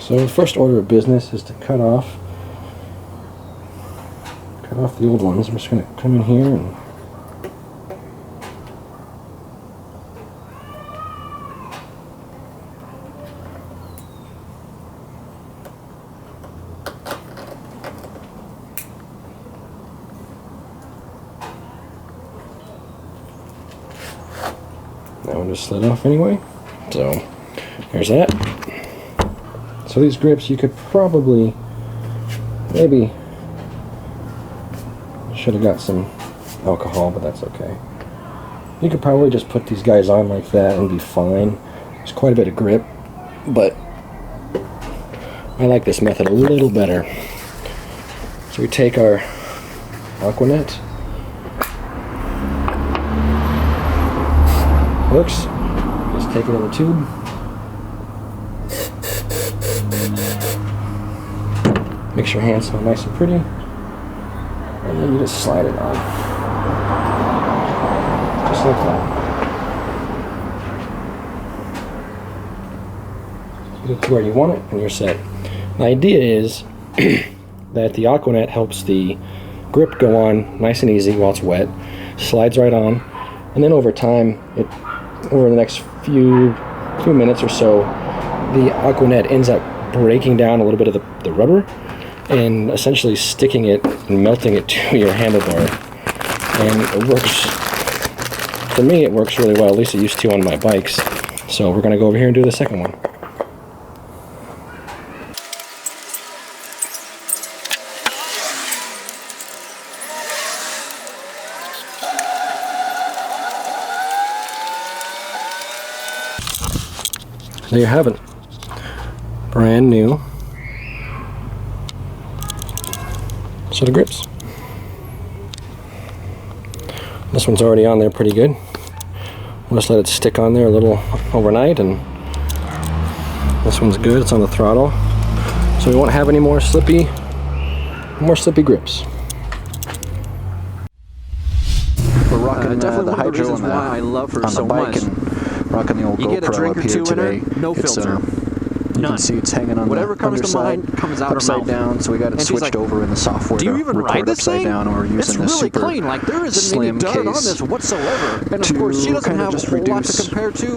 So the first order of business is to cut off the old ones. I'm just going to come in here and that one just slid off anyway. So there's that. So these grips, you could probably, maybe, should have got some alcohol, but that's okay. You could probably just put these guys on like that and be fine. There's quite a bit of grip, but I like this method a little better. So we take our Aquanet. Works. Just take it in the tube. Makes your hands smell nice and pretty. And then you just slide it on. Just like that. Get it to where you want it and you're set. The idea is that the Aquanet helps the grip go on nice and easy while it's wet. Slides right on. And then over time, over the next few minutes or so, the Aquanet ends up breaking down a little bit of the rubber and essentially sticking it and melting it to your handlebar. And it works, for me it works really well, at least it used to on my bikes. So we're going to go over here and do the second one. There you have it. Brand new set of grips. This one's already on there pretty good. We'll just let it stick on there a little overnight, and this one's good. It's on the throttle, so we won't have any more slippy grips. We're rocking definitely the one of the hydro reasons why I love her on so the bike much. and rocking the old You get a GoPro drink up or here two in her, today. no filter. You None. can see it's hanging on Whatever the comes to underside, mind comes out her upside mouth. down, so we got it And she's switched like, over in the software do you to even record ride this upside thing? down, or using It's this really super clean, like there isn't any slim dirt on case this whatsoever. And of to course she doesn't kind of have just a whole lot to reduce compare to